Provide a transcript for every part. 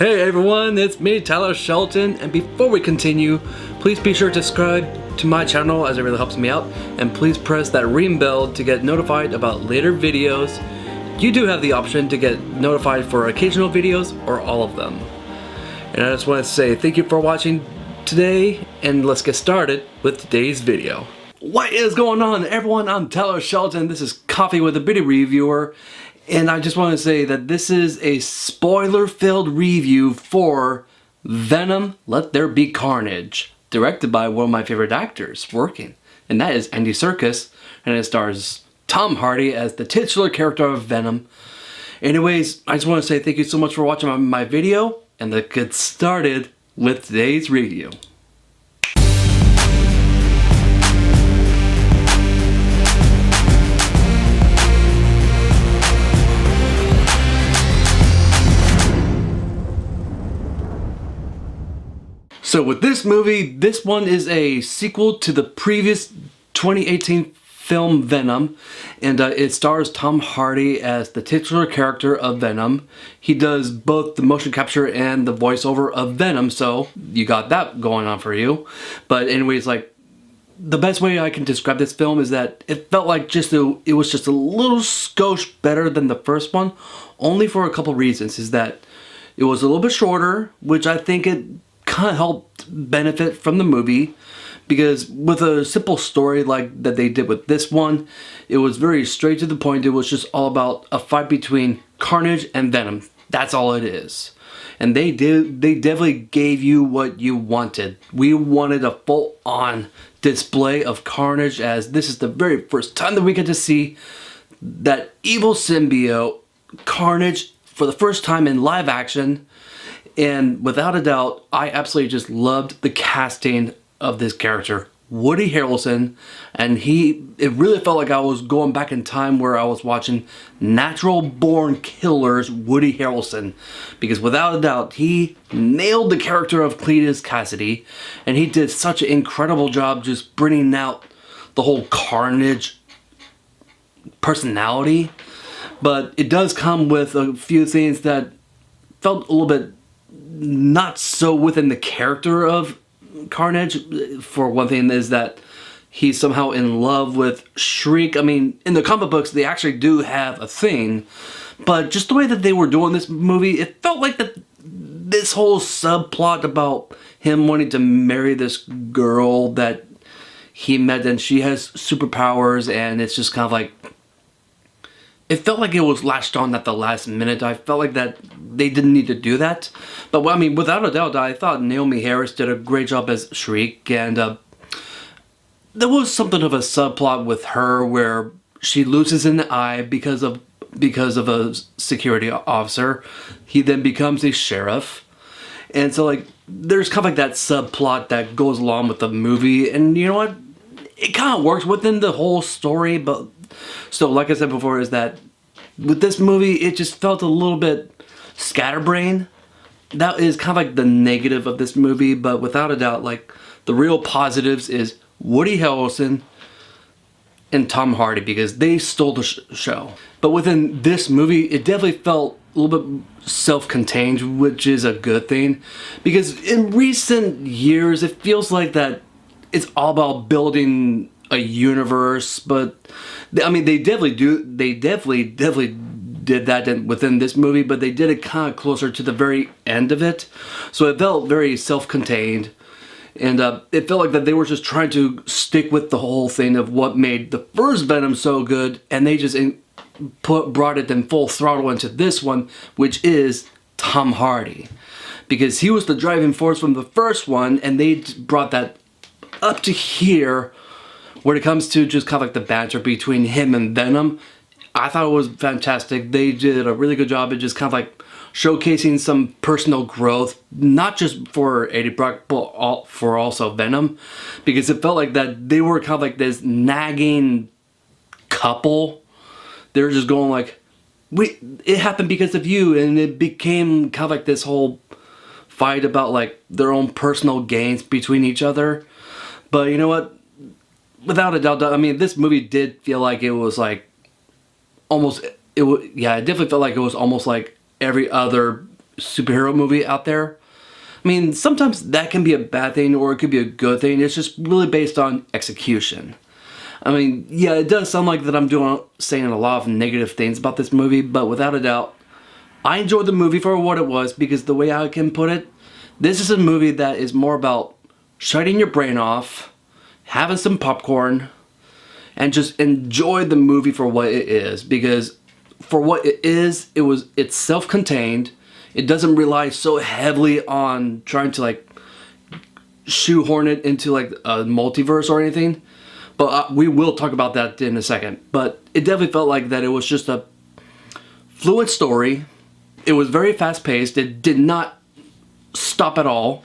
Hey everyone, it's me, Tyler Shelton, and before we continue, please be sure to subscribe to my channel as it really helps me out, and please press that ring bell to get notified about later videos. You do have the option to get notified for occasional videos or all of them. And I just want to say thank you for watching today, and let's get started with today's video. What is going on everyone? I'm Tyler Shelton, this is Coffee with a Video Reviewer. And I just want to say that this is a spoiler-filled review for Venom, Let There Be Carnage, directed by one of my favorite actors working, and that is Andy Serkis, and it stars Tom Hardy as the titular character of Venom. Anyways, I just want to say thank you so much for watching my video, and let's get started with today's review. So with this movie, this one is a sequel to the previous 2018 film Venom, and it stars Tom Hardy as the titular character of Venom. He does both the motion capture and the voiceover of Venom, so you got that going on for you. But anyways, like, the best way I can describe this film is that it felt like it was just a little skosh better than the first one, only for a couple reasons. Is that it was a little bit shorter, which I think it kind of helped benefit from the movie, because with a simple story like that they did with this one, it was very straight to the point. It was just all about a fight between Carnage and Venom. That's all it is. And they definitely gave you what you wanted. We wanted a full-on display of Carnage, as this is the very first time that we get to see that evil symbiote Carnage for the first time in live action. And without a doubt, I absolutely just loved the casting of this character, Woody Harrelson, and it really felt like I was going back in time where I was watching Natural Born Killers Woody Harrelson, because without a doubt, he nailed the character of Cletus Cassidy, and he did such an incredible job just bringing out the whole Carnage personality. But it does come with a few things that felt a little bit not so within the character of Carnage. For one thing, is that he's somehow in love with Shriek. I mean, in the comic books, they actually do have a thing, but just the way that they were doing this movie, it felt like this whole subplot about him wanting to marry this girl that he met, and she has superpowers, and it's just kind of like, it felt like it was latched on at the last minute. I felt like that they didn't need to do that. But I mean, without a doubt, I thought Naomi Harris did a great job as Shriek, and there was something of a subplot with her where she loses an eye because of a security officer. He then becomes a sheriff, and so like there's kind of like that subplot that goes along with the movie, and you know what? It kind of works within the whole story, but so like I said before, is that with this movie, it just felt a little bit scatterbrained. That is kind of like the negative of this movie, but without a doubt, like, the real positives is Woody Harrelson and Tom Hardy, because they stole the show. But within this movie, it definitely felt a little bit self-contained, which is a good thing, because in recent years, it feels like that it's all about building a universe. But I mean, they definitely did that within this movie, but they did it kind of closer to the very end of it, so it felt very self-contained, and it felt like that they were just trying to stick with the whole thing of what made the first Venom so good, and they just brought it in full throttle into this one, which is Tom Hardy, because he was the driving force from the first one, and they brought that up to here. When it comes to just kind of like the banter between him and Venom, I thought it was fantastic. They did a really good job of just kind of like showcasing some personal growth, not just for Eddie Brock, but for also Venom, because it felt like that they were kind of like this nagging couple. They were just going like, it happened because of you, and it became kind of like this whole fight about like their own personal gains between each other. But you know what? Without a doubt, I mean, this movie did feel like it was like almost, it definitely felt like it was almost like every other superhero movie out there. I mean, sometimes that can be a bad thing or it could be a good thing. It's just really based on execution. I mean, yeah, it does sound like that saying a lot of negative things about this movie, but without a doubt, I enjoyed the movie for what it was, because the way I can put it, this is a movie that is more about shutting your brain off, having some popcorn, and just enjoy the movie for what it is. Because for what it is, it's self-contained. It doesn't rely so heavily on trying to like shoehorn it into like a multiverse or anything. But we will talk about that in a second. But it definitely felt like that it was just a fluid story. It was very fast-paced. It did not stop at all,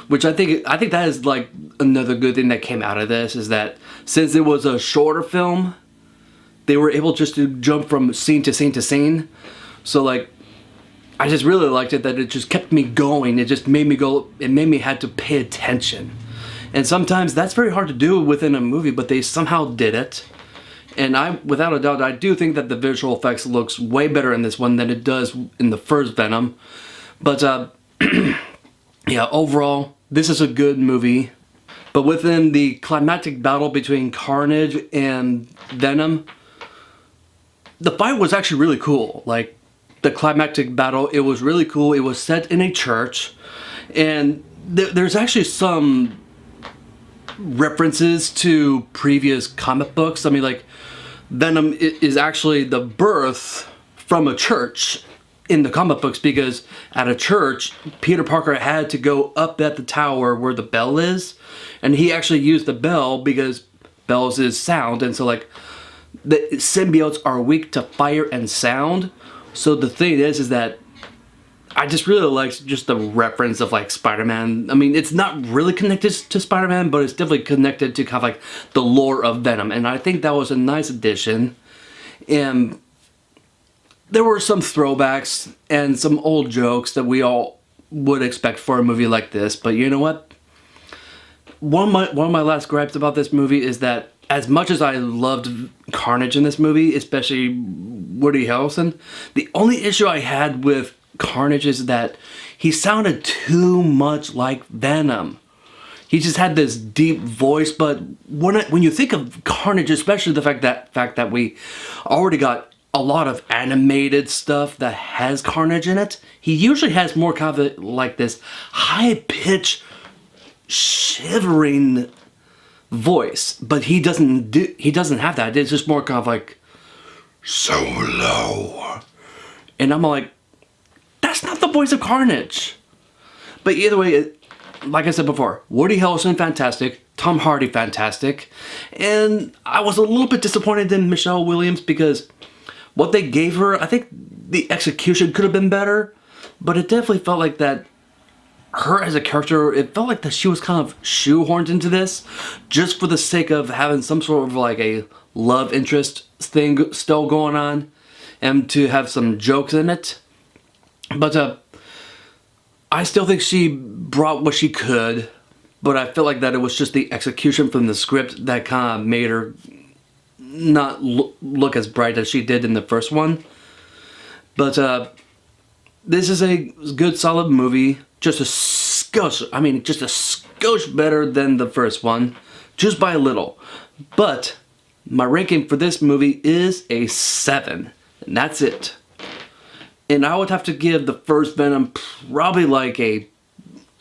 which I think that is like another good thing that came out of this, is that since it was a shorter film, they were able just to jump from scene to scene to scene. So like, I just really liked it that it just kept me going. It just made me go. It made me had to pay attention, and sometimes that's very hard to do within a movie, but they somehow did it. And without a doubt, I do think that the visual effects looks way better in this one than it does in the first Venom. But yeah, overall, this is a good movie. But within the climactic battle between Carnage and Venom, the fight was actually really cool. Like, the climactic battle, it was really cool. It was set in a church, and there's actually some references to previous comic books. I mean, like, Venom is actually the birth from a church in the comic books, because at a church, Peter Parker had to go up at the tower where the bell is, and he actually used the bell because bells is sound, and so like the symbiotes are weak to fire and sound. So the thing is that I just really like just the reference of like Spider-Man. I mean, it's not really connected to Spider-Man, but it's definitely connected to kind of like the lore of Venom. And I think that was a nice addition. And there were some throwbacks and some old jokes that we all would expect for a movie like this. But you know what? One of my last gripes about this movie is that as much as I loved Carnage in this movie, especially Woody Harrelson, the only issue I had with Carnage is that he sounded too much like Venom. He just had this deep voice, but when you think of Carnage, especially the fact that we already got a lot of animated stuff that has Carnage in it, he usually has more kind of like this high-pitched, shivering voice, but he doesn't have that. It's just more kind of like so low, and I'm like, that's not the voice of Carnage. But either way, like I said before, Woody Harrelson fantastic, Tom Hardy fantastic, and I was a little bit disappointed in Michelle Williams because what they gave her, I think the execution could have been better, but it definitely felt like that her as a character, it felt like that she was kind of shoehorned into this just for the sake of having some sort of like a love interest thing still going on and to have some jokes in it. But I still think she brought what she could, but I feel like that it was just the execution from the script that kind of made her not look as bright as she did in the first one. But this is a good solid movie. Just a skosh better than the first one, just by a little. But my ranking for this movie is a 7, and that's it. And I would have to give the first Venom probably like a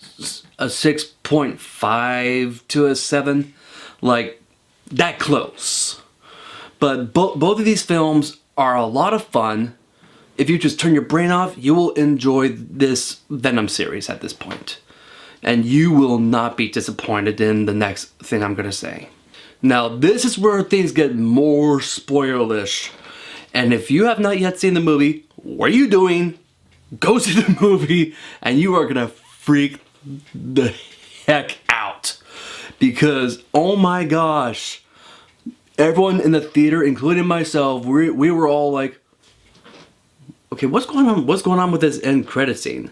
6.5 to a 7, like that close. But both of these films are a lot of fun. If you just turn your brain off, you will enjoy this Venom series at this point. And you will not be disappointed in the next thing I'm going to say. Now, this is where things get more spoilish. And if you have not yet seen the movie, what are you doing? Go see the movie, and you are going to freak the heck out. Because, oh my gosh, everyone in the theater, including myself, we were all like, okay, what's going on? What's going on with this end credit scene?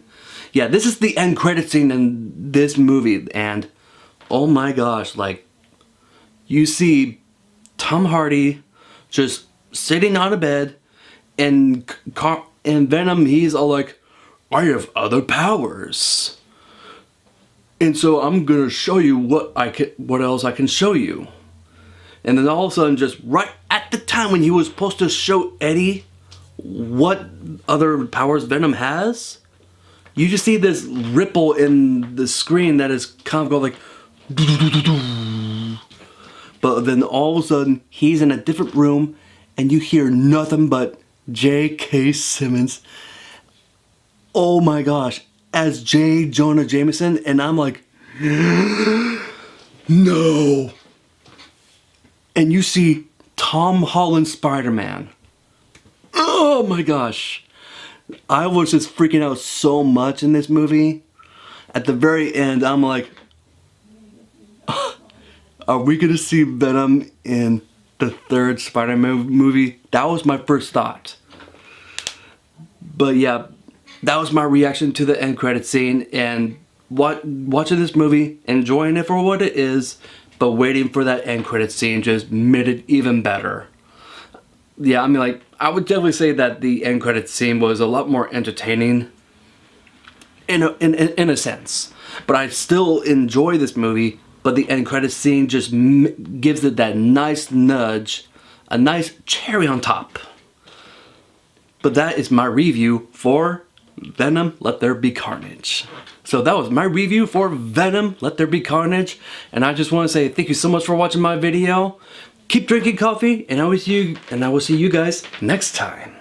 Yeah, this is the end credit scene in this movie, and oh my gosh, like, you see Tom Hardy just sitting on a bed, and Venom, he's all like, I have other powers. And so I'm gonna show you what else I can show you. And then all of a sudden, just right at the time when he was supposed to show Eddie what other powers Venom has, you just see this ripple in the screen that is kind of going like, but then all of a sudden he's in a different room and you hear nothing but J.K. Simmons. Oh my gosh, as J. Jonah Jameson, and I'm like, no. And you see Tom Holland Spider-Man. Oh my gosh. I was just freaking out so much in this movie. At the very end, I'm like, are we gonna see Venom in the third Spider-Man movie? That was my first thought. But yeah, that was my reaction to the end credit scene, and watching this movie, enjoying it for what it is, but waiting for that end credit scene just made it even better. Yeah, I mean, like, I would definitely say that the end credit scene was a lot more entertaining in a sense. But I still enjoy this movie, but the end credit scene just gives it that nice nudge, a nice cherry on top. But that is my review for Venom, Let There Be Carnage. So that was my review for Venom, Let There Be Carnage. And I just want to say thank you so much for watching my video. Keep drinking coffee, and I will see you guys next time.